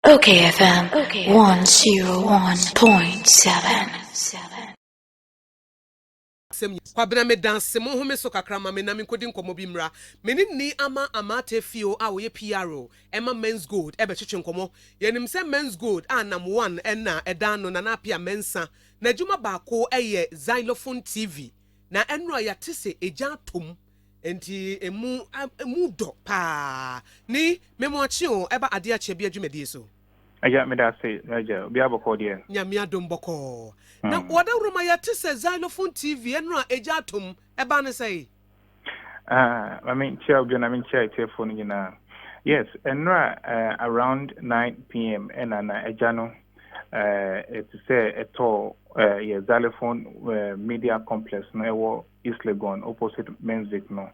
Okay, FM 101.7. Kwabena me dance mo ho me so kakra ma me na me kodi nkomo bi mra me ni ama amate fio a wo ye PRO ema Menzgold ebe chichi nkomo yenim se Menzgold anam 1 na edan no na apia mensa na adwuma baako eye Zylofon TV na enro ya tese eja tom enti emu do pa ni memo achi o eba ade achi bi adwumadi so Aja me da say aja obi aboko de nyame adom boko na wada roma ya tese Zylofon TV enro eja tom eba ne say I mean chair obi na me chair telephone nyina yes enra around 9 p.m. and na aja no it say eto yeah Zylofon media complex no ewo East Legon opposite Menzgold no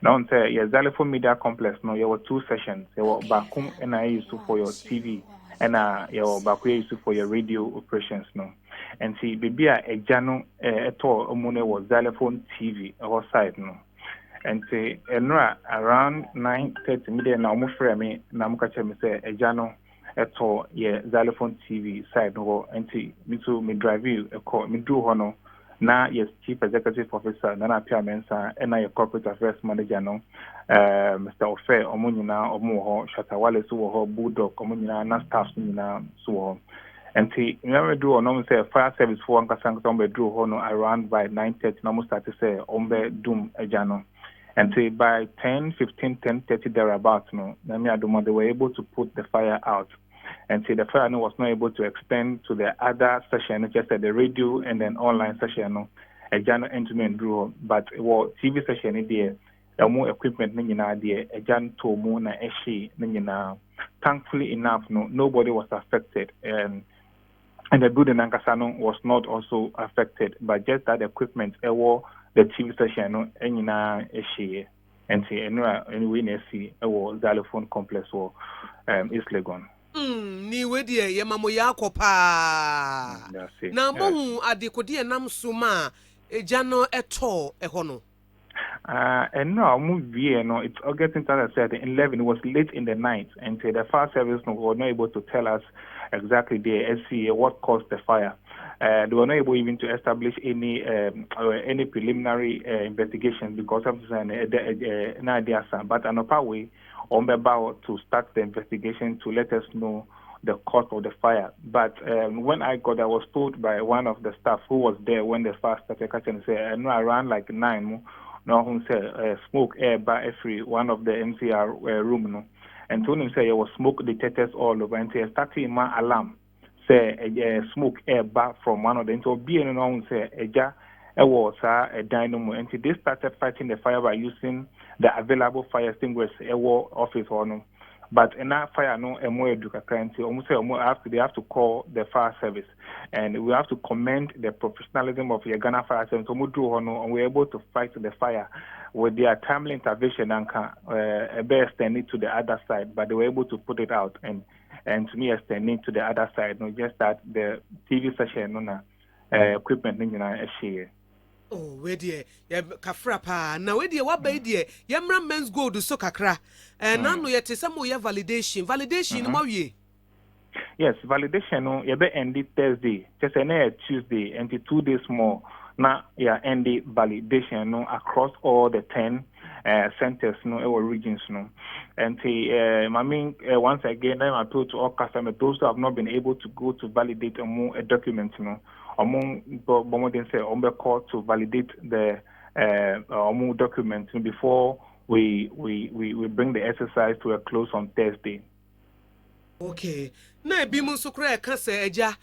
now say yeah Zylofon media complex no there were two sessions there were bakum and I used to for your TV and your back used for your radio operations no and see baby a jano at all omune was Zylofon TV our side no and say enra around 9:30 midday na omo frame me na muka che me say a jano at all yeah Zylofon TV side no and see me to me drive you a call me do hono na yes chief executive officer na apia mensa and na your corporate affairs manager no Mr. Ofe omunyina omuho Shatawale so ho Bulldog omunyina na staff nyina so ho and see remember do on say fire service for ankasa on do ho no around by 9:30 na mo start say ombe doom ejano and say by 10:30 thereabout no na me aduma they were able to put the fire out. And see the fire was not able to extend to the other session, just at the radio and then online session, no, a general entertainment drew, but it was TV session there, the more equipment nina there, a jan to moon na eshi nina. Thankfully enough, nobody was affected, and the building Ankasano was not also affected, but just that equipment, the TV session, no, nina eshi, and see anyway, see a Zylofon complex or East Legon. Ni wedie ye mamo ya akopa na mohu adekodi enam suma ejano eto ehono and no movie no it's August 2011 it was late in the night and the fire service were not able to tell us exactly the SCA what caused the fire. They were not able even to establish any preliminary investigation because of an idea, but an upper way on about to start the investigation to let us know the cause of the fire. But when I was told by one of the staff who was there when the fire started catching, say around like 9, no who say smoke air by every one of the MCR room, no, and told him say there was smoke detectors all over, and say starting my alarm. Say a smoke air back from one of them. So being known say a was a dynamo, and they started fighting the fire by using the available fire extinguishers a war office or no. But in that fire no a more educated almost they have to call the fire service, and we have to commend the professionalism of the Ghana fire service. And we're able to fight the fire with their timely intervention and extending to the other side, but they were able to put it out and to me extending to the other side, not just that the TV session equipment share. oh we die ye kafra pa na we die wa ba die ye mra Menzgold so kakra na no ye tesamo ye validation ma wie. Yes, validation no you be end Thursday just a Tuesday and 2 days more now yeah end the validation no across all the 10 centers no our regions no. And once again I appeal to all customers those who have not been able to go to validate a document no among Bomodin say on the call to validate the documents before we bring the exercise to a close on Thursday. Okay. Na ebi mu nso kra ka se eja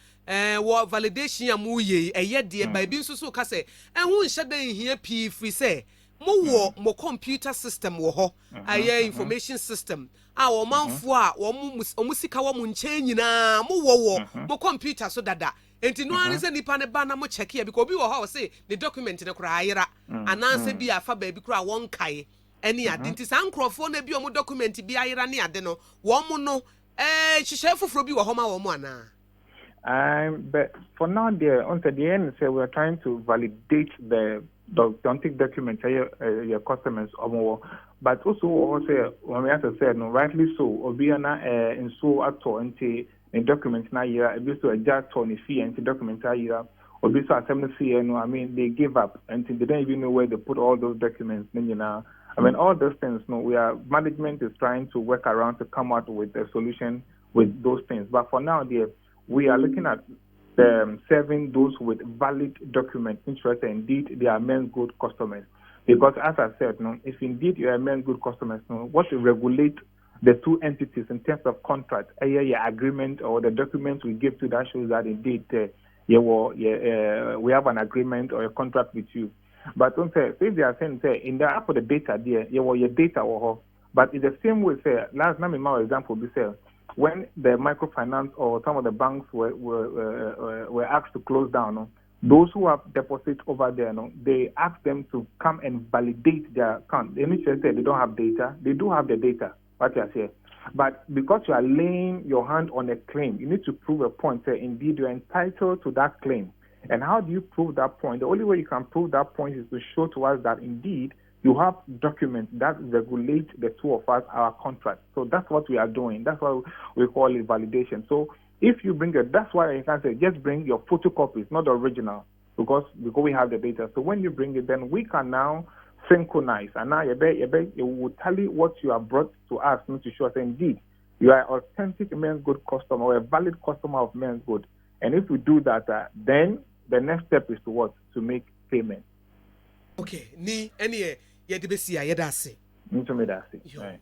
wo validation ya mu ye eye de ba ebi nso so ka se hu nhye dan hia pi free se mo mo computer system wo ho aye information system a wo manfo a wo sika wo mu nche nyina mo computer so dada enti no ani se nipa ne ba na mo check ya because obi wo ho se the document ne kra ayera ananse bi afa ba bi kra won kai eni ade enti san krofo na bi o mo document bi ayera ne ade no wo mo no but for now, the end, say we are trying to validate the authentic documents your customers or more. But also when as I said, no, rightly so, Obiana in so at all into in documents na year, a bit so a jar tony fee and documents a year, or bit so assembly fee, no, I mean they give up until they don't even know where they put all those documents, you know. I mean all those things, no, management is trying to work around to come out with a solution with those things. But for now, we are looking at serving those with valid documents, interested indeed they are Menzgold customers. Because as I said, no, if indeed you are Menzgold customers, no, what to regulate the two entities in terms of contract, your agreement or the documents we give to that shows that indeed we have an agreement or a contract with you. But don't say if they are saying in the app of the data there, your data or but in the same way, say last time in my example, we say when the microfinance or some of the banks were asked to close down, no, those who have deposits over there, no, they ask them to come and validate their account. They initially say they don't have data. They do have the data, what you are saying. But because you are laying your hand on a claim, you need to prove a point. Say, indeed, you are entitled to that claim. And how do you prove that point? The only way you can prove that point is to show to us that indeed you have documents that regulate the two of us, our contract. So that's what we are doing. That's what we call it validation. So if you bring it, that's why I can say just bring your photocopies, not the original, because we have the data. So when you bring it, then we can now synchronize. And now it will tell you what you have brought to us, not to show us indeed you are an authentic Menzgold customer or a valid customer of Menzgold. And if we do that, then the next step is to what? To make payment. Okay. Ni any yedibesi ayedase. Intimidasi. Right.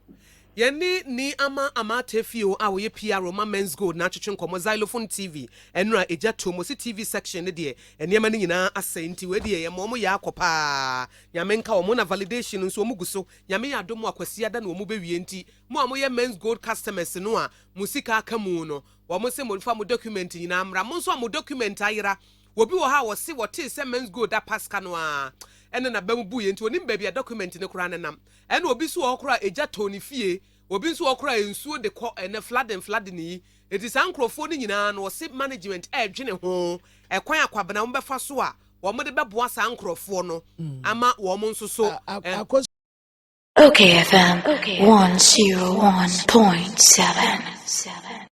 Ni ama tefio a we PR Roma Menzgold na twetwe nkomo Zylofon TV enura eja tomosi TV section ne de enema ne nyina asenti we de ye momo ya akopa nyame nka omo na validation nso omo guso nyame ya domo akwasi ada na omo bewie nti mo amoye Menzgold customers no a musika aka mu no wo mo se mo fa mo document nyina amra mo nso mo document ayira obi wo ha wo se wo te se Menzgold da paska no a ene na bamu buye nti onim ba bia document ne kura ne nam ene obi so okura eja toni fie obi so okura ensuo de ko ene flood ni eti sankrofo ni nyina no se management dwene ho ekwan akwabena mo befa so a wo mo de beboa sankrofo no ama wo mo nso so Okay FM 101.7